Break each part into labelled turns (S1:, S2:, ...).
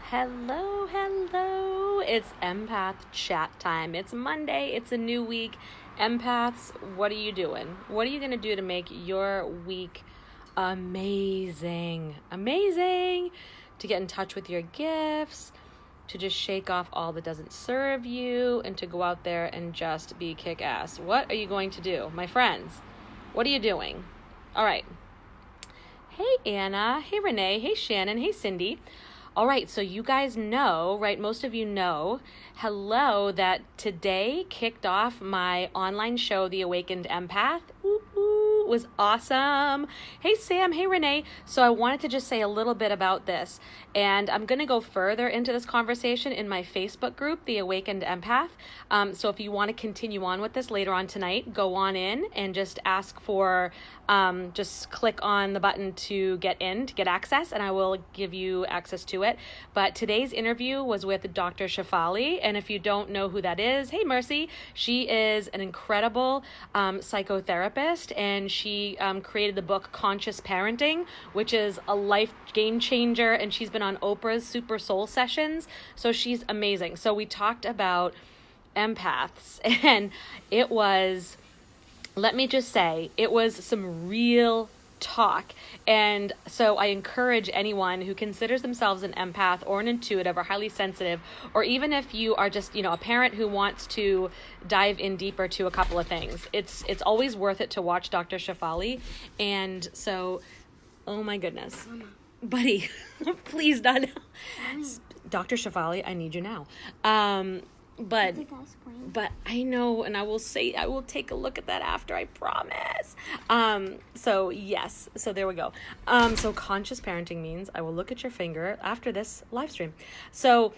S1: Hello, hello. It's empath chat time. It's Monday. It's a new week. Empaths, what are you doing? What are you going to do to make your week amazing? Amazing. To get in touch with your gifts, to just shake off all that doesn't serve you, and to go out there and just be kick-ass. What are you going to do? My friends, what are you doing? All right. Hey, Anna. Hey, Renee. Hey, Shannon. Hey, Cindy. All right, so you guys know, right? Most of you know, hello, that today kicked off my online show, The Awakened Empath. It was awesome. Hey, Sam. Hey, Renee. So I wanted to just say a little bit about this. And I'm going to go further into this conversation in my Facebook group, The Awakened Empath. So if you want to continue on with this later on tonight, go on in and just ask for, just click on the button to get in, to get access, and I will give you access to it. But today's interview was with Dr. Shefali. And if you don't know who that is, hey, Mercy, she is an incredible psychotherapist, and she created the book Conscious Parenting, which is a life game changer, and she's been on Oprah's Super Soul Sessions, so she's amazing. So we talked about empaths, and it was, let me just say, it was some real talk. And so I encourage anyone who considers themselves an empath or an intuitive or highly sensitive, or even if you are just, a parent who wants to dive in deeper to a couple of things, it's always worth it to watch Dr. Shefali. And so, oh my goodness, buddy, please not now. Dr. Shefali, I need you now. But I know, and I will take a look at that after, I promise. So yes, so there we go. So conscious parenting means I will look at your finger after this live stream. So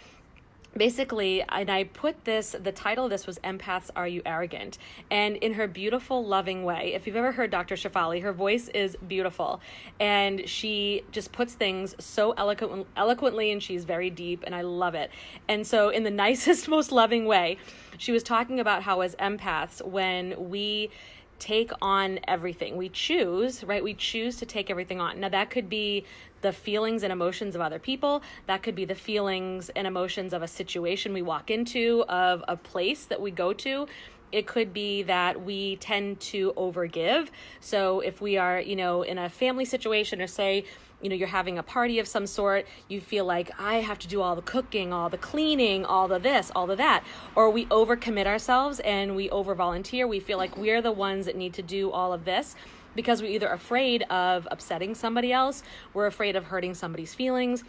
S1: basically, and I put the title of this was Empaths Are You Arrogant? And in her beautiful, loving way, if you've ever heard Dr. Shefali, her voice is beautiful. And she just puts things so eloquently, and she's very deep, and I love it. And so in the nicest, most loving way, she was talking about how as empaths, when we take on everything, we choose to take everything on. Now that could be the feelings and emotions of other people. That could be the feelings and emotions of a situation we walk into, of a place that we go to. It could be that we tend to overgive. So if we are, in a family situation, or say, you're having a party of some sort, you feel like I have to do all the cooking, all the cleaning, all the this, all the that, or we overcommit ourselves and we over volunteer. We feel like we're the ones that need to do all of this because we're either afraid of upsetting somebody else, we're afraid of hurting somebody's feelings,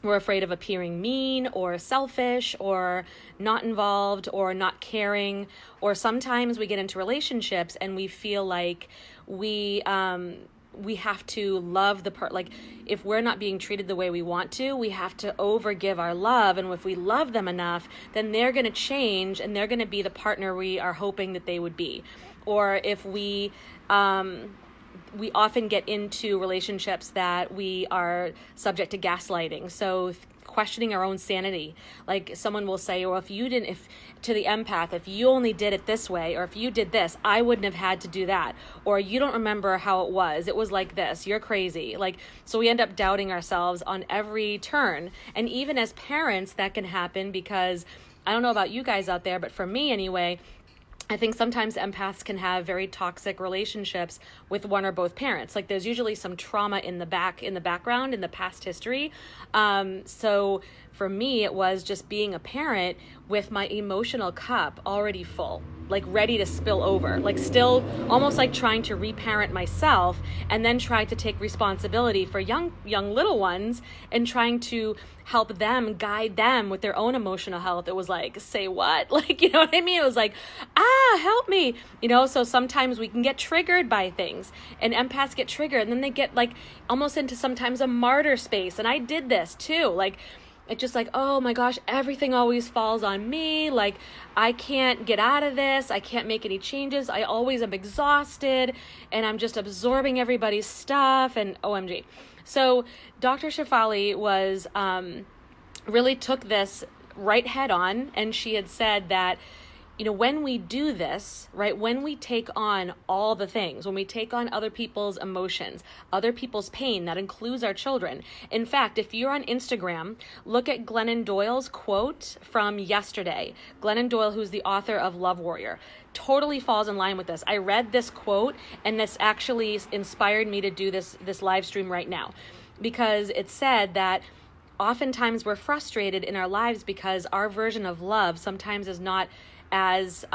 S1: we're afraid of appearing mean or selfish or not involved or not caring. Or sometimes we get into relationships and we feel like we have to love the part. Like if we're not being treated the way we want to, we have to overgive our love. And if we love them enough, then they're going to change and they're going to be the partner we are hoping that they would be. Or if we often get into relationships that we are subject to gaslighting. So questioning our own sanity. Like someone will say, well, to the empath, if you only did it this way, or if you did this, I wouldn't have had to do that. Or you don't remember how it was like this, you're crazy. So we end up doubting ourselves on every turn. And even as parents, that can happen because I don't know about you guys out there, but for me anyway, I think sometimes empaths can have very toxic relationships with one or both parents. Like there's usually some trauma in the background, in the past history. So for me, it was just being a parent with my emotional cup already full, like ready to spill over, like still almost like trying to reparent myself and then try to take responsibility for young little ones and trying to help them, guide them with their own emotional health. It was like, say what? Like, you know what I mean? It was like, help me. So sometimes we can get triggered by things, and empaths get triggered and then they get like almost into sometimes a martyr space. And I did this too. Like, it's just like, oh my gosh, everything always falls on me. Like, I can't get out of this. I can't make any changes. I always am exhausted and I'm just absorbing everybody's stuff and OMG. So Dr. Shefali really took this right head on, and she had said that, when we do this, right, when we take on all the things, when we take on other people's emotions, other people's pain, that includes our children. In fact, if you're on Instagram, look at Glennon Doyle's quote from yesterday. Glennon Doyle, who's the author of Love Warrior, totally falls in line with this. I read this quote, and this actually inspired me to do this live stream right now, because it said that oftentimes we're frustrated in our lives because our version of love sometimes is not as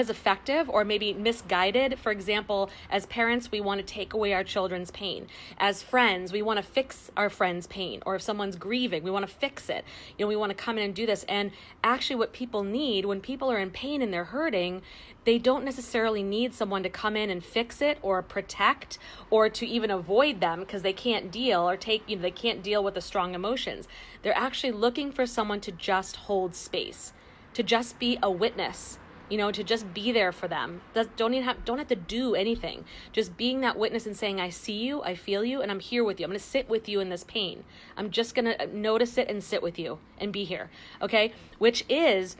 S1: effective, or maybe misguided. For example, as parents, we want to take away our children's pain. As friends, we want to fix our friend's pain. Or if someone's grieving, we want to fix it. We want to come in and do this. And actually what people need, when people are in pain and they're hurting, they don't necessarily need someone to come in and fix it or protect or to even avoid them because they can't deal or they can't deal with the strong emotions. They're actually looking for someone to just hold space, to just be a witness, to just be there for them. Don't have to do anything. Just being that witness and saying, I see you, I feel you, and I'm here with you. I'm going to sit with you in this pain. I'm just going to notice it and sit with you and be here. Okay? Which is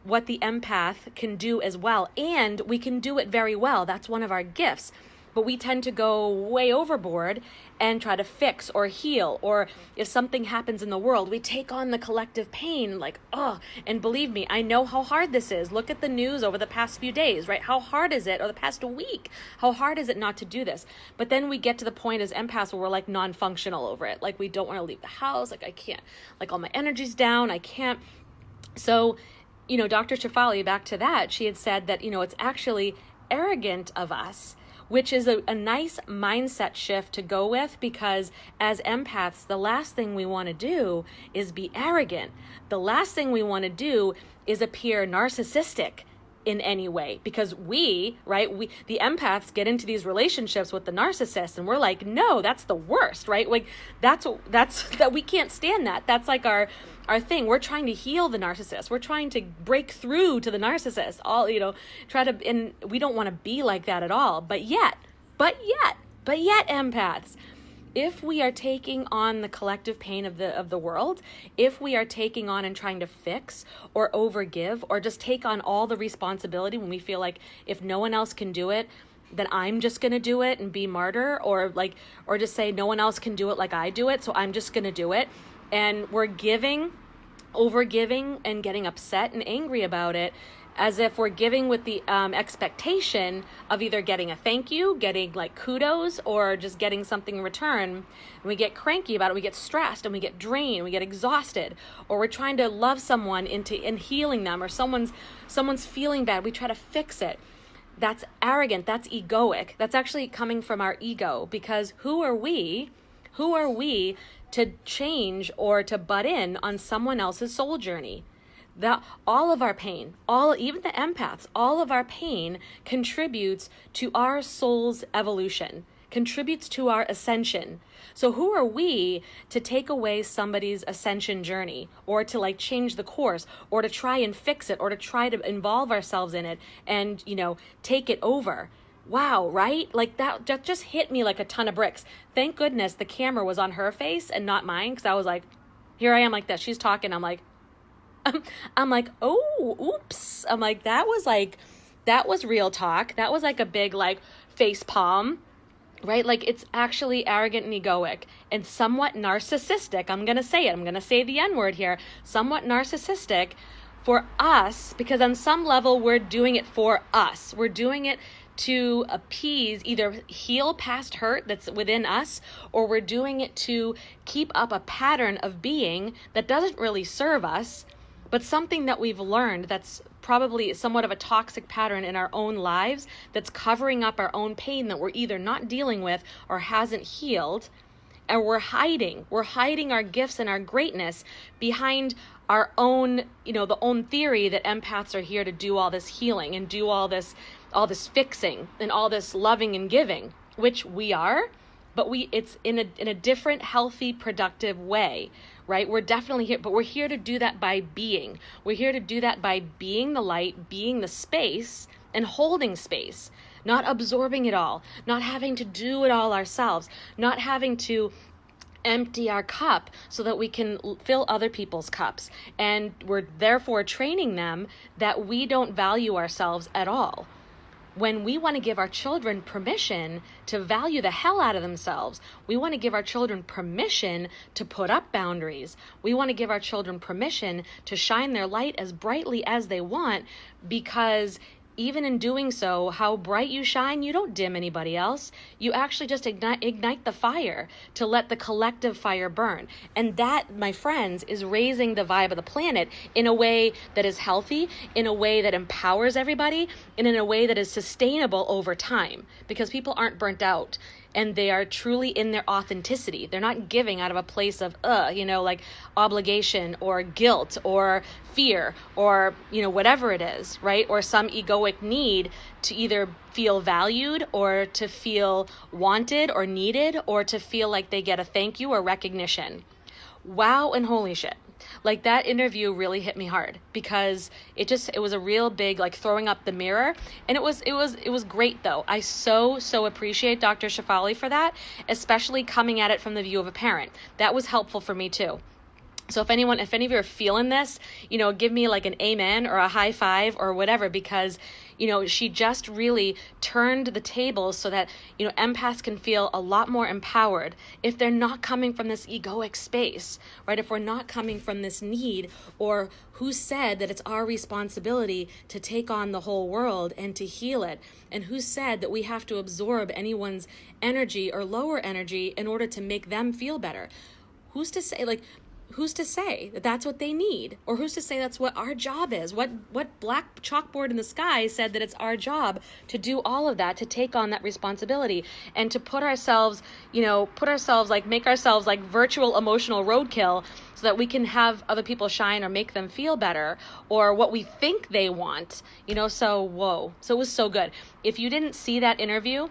S1: what the empath can do as well. And we can do it very well. That's one of our gifts. But we tend to go way overboard and try to fix or heal. Or if something happens in the world, we take on the collective pain, and believe me, I know how hard this is. Look at the news over the past few days, right? How hard is it? Or the past week? How hard is it not to do this? But then we get to the point as empaths where we're non-functional over it. We don't want to leave the house. I can't, all my energy's down. I can't. So, Dr. Shefali, back to that, she had said that, it's actually arrogant of us, which is a nice mindset shift to go with, because as empaths, the last thing we want to do is be arrogant. The last thing we want to do is appear narcissistic in any way, because the empaths get into these relationships with the narcissist and we're like, no, that's the worst, right? That's that we can't stand that. That's our thing. We're trying to heal the narcissist. We're trying to break through to the narcissist. And we don't want to be like that at all. But yet, empaths, if we are taking on the collective pain of the world, if we are taking on and trying to fix or overgive or just take on all the responsibility when we feel like if no one else can do it, then I'm just going to do it and be martyr, or just say no one else can do it like I do it, so I'm just going to do it. And we're overgiving and getting upset and angry about it, as if we're giving with the expectation of either getting a thank you, getting kudos, or just getting something in return. And we get cranky about it, we get stressed, and we get drained, we get exhausted, or we're trying to love someone in healing them, or someone's feeling bad, we try to fix it. That's arrogant, that's egoic. That's actually coming from our ego, because who are we to change or to butt in on someone else's soul journey? All of our pain, even the empaths, all of our pain contributes to our soul's evolution, contributes to our ascension. So who are we to take away somebody's ascension journey, or to change the course, or to try and fix it, or to try to involve ourselves in it and, take it over? Wow, right? That just hit me like a ton of bricks. Thank goodness the camera was on her face and not mine, because I was here I am like that. She's talking. I'm like, oh, oops. I'm like, that was real talk. That was a big face palm, right? It's actually arrogant and egoic and somewhat narcissistic. I'm going to say it. I'm going to say the N word here. Somewhat narcissistic for us, because on some level we're doing it for us. We're doing it to appease, either heal past hurt that's within us, or we're doing it to keep up a pattern of being that doesn't really serve us, but something that we've learned that's probably somewhat of a toxic pattern in our own lives that's covering up our own pain that we're either not dealing with or hasn't healed. And we're hiding our gifts and our greatness behind our own, the own theory that empaths are here to do all this healing and do all this fixing and all this loving and giving, which we are, but it's in a different, healthy, productive way, right? We're definitely here, but we're here to do that by being. We're here to do that by being the light, being the space, and holding space, not absorbing it all, not having to do it all ourselves, not having to empty our cup so that we can fill other people's cups. And we're therefore training them that we don't value ourselves at all. When we want to give our children permission to value the hell out of themselves, we want to give our children permission to put up boundaries. We want to give our children permission to shine their light as brightly as they want, because even in doing so, how bright you shine, you don't dim anybody else. You actually just ignite the fire to let the collective fire burn. And that, my friends, is raising the vibe of the planet in a way that is healthy, in a way that empowers everybody, and in a way that is sustainable over time, because people aren't burnt out. And they are truly in their authenticity. They're not giving out of a place of, like obligation or guilt or fear or, whatever it is, right? Or some egoic need to either feel valued or to feel wanted or needed or to feel like they get a thank you or recognition. Wow and holy shit. Like, that interview really hit me hard, because it was a real big, like, throwing up the mirror. And it was great though. I so appreciate Dr. Shefali for that, especially coming at it from the view of a parent. That was helpful for me too. So if any of you are feeling this, give me like an amen or a high five or whatever, because, she just really turned the tables so that, empaths can feel a lot more empowered if they're not coming from this egoic space, right? If we're not coming from this need, or who said that it's our responsibility to take on the whole world and to heal it? And who said that we have to absorb anyone's energy or lower energy in order to make them feel better? Who's to say that that's what they need? Or who's to say that's what our job is? What black chalkboard in the sky said that it's our job to do all of that, to take on that responsibility, and to make ourselves like virtual emotional roadkill so that we can have other people shine or make them feel better, or what we think they want, so whoa. So it was so good. If you didn't see that interview,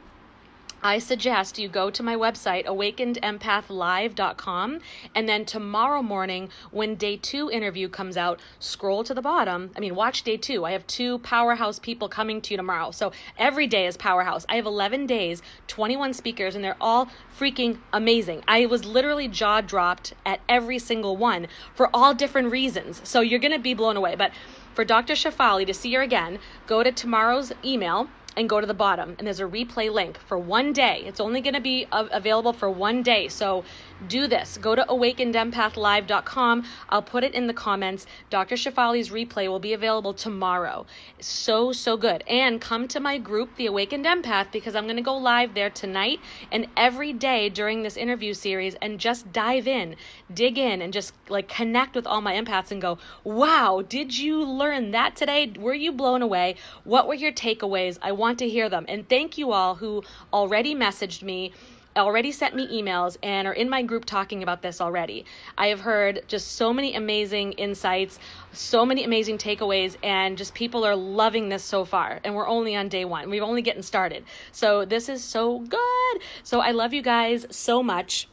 S1: I suggest you go to my website, awakenedempathlive.com, and then tomorrow morning when day 2 interview comes out, scroll to the bottom. Watch day 2. I have 2 powerhouse people coming to you tomorrow. So every day is powerhouse. I have 11 days, 21 speakers, and they're all freaking amazing. I was literally jaw dropped at every single one for all different reasons. So you're going to be blown away. But for Dr. Shefali, to see her again, go to tomorrow's email and go to the bottom, and there's a replay link for 1 day. It's only going to be available for 1 day. So do this. Go to awakenedempathlive.com. I'll put it in the comments. Dr. Shefali's replay will be available tomorrow. So good. And come to my group, The Awakened Empath, because I'm going to go live there tonight and every day during this interview series, and just dive in, dig in, and just like connect with all my empaths and go, wow, did you learn that today? Were you blown away? What were your takeaways? I want to hear them. And thank you all who already messaged me, already sent me emails, and are in my group talking about this already. I have heard just so many amazing insights, so many amazing takeaways, and just people are loving this so far. And we're only on day 1. We're only getting started. So this is so good. So I love you guys so much.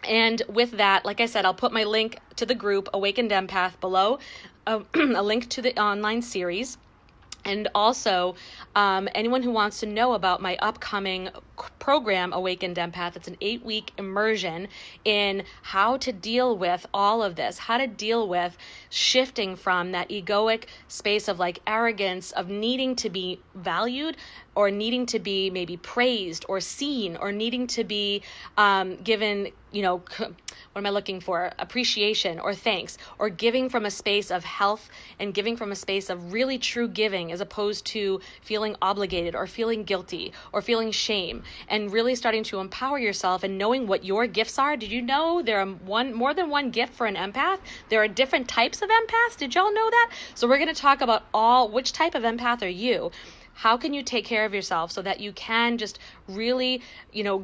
S1: And with that, like I said, I'll put my link to the group, Awakened Empath, below, a link to the online series. And also, anyone who wants to know about my upcoming program, Awakened Empath, it's an 8-week immersion in how to deal with all of this, how to deal with shifting from that egoic space of like arrogance, of needing to be valued, or needing to be maybe praised or seen, or needing to be given, what am I looking for? Appreciation or thanks, or giving from a space of health and giving from a space of really true giving, as opposed to feeling obligated or feeling guilty or feeling shame, and really starting to empower yourself and knowing what your gifts are. Did you know there are more than one gift for an empath? There are different types of empaths. Did y'all know that? So we're going to talk about which type of empath are you? How can you take care of yourself so that you can just really,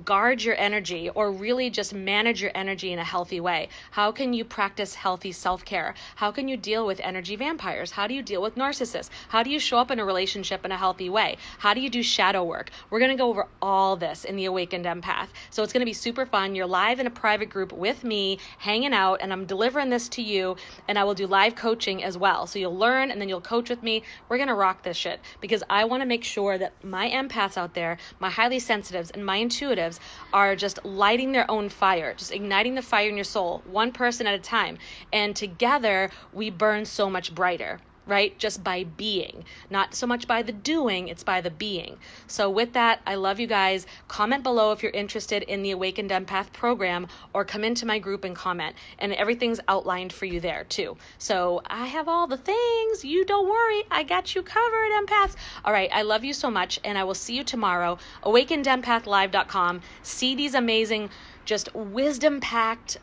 S1: guard your energy, or really just manage your energy in a healthy way? How can you practice healthy self-care? How can you deal with energy vampires? How do you deal with narcissists? How do you show up in a relationship in a healthy way? How do you do shadow work? We're going to go over all this in the Awakened Empath. So it's going to be super fun. You're live in a private group with me, hanging out, and I'm delivering this to you, and I will do live coaching as well. So you'll learn, and then you'll coach with me. We're going to rock this shit, because I want to make sure that my empaths out there, my highly sensitives and my intuitives are just lighting their own fire, just igniting the fire in your soul, one person at a time. And together we burn so much brighter, right? Just by being, not so much by the doing, it's by the being. So with that, I love you guys. Comment below if you're interested in the Awakened Empath program, or come into my group and comment, and everything's outlined for you there too. So I have all the things. You don't worry. I got you covered, empaths. All right. I love you so much, and I will see you tomorrow. awakenedempathlive.com. See these amazing, just wisdom packed,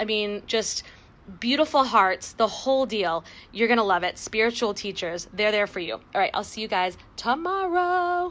S1: just beautiful hearts, the whole deal. You're going to love it. Spiritual teachers, they're there for you. All right, I'll see you guys tomorrow.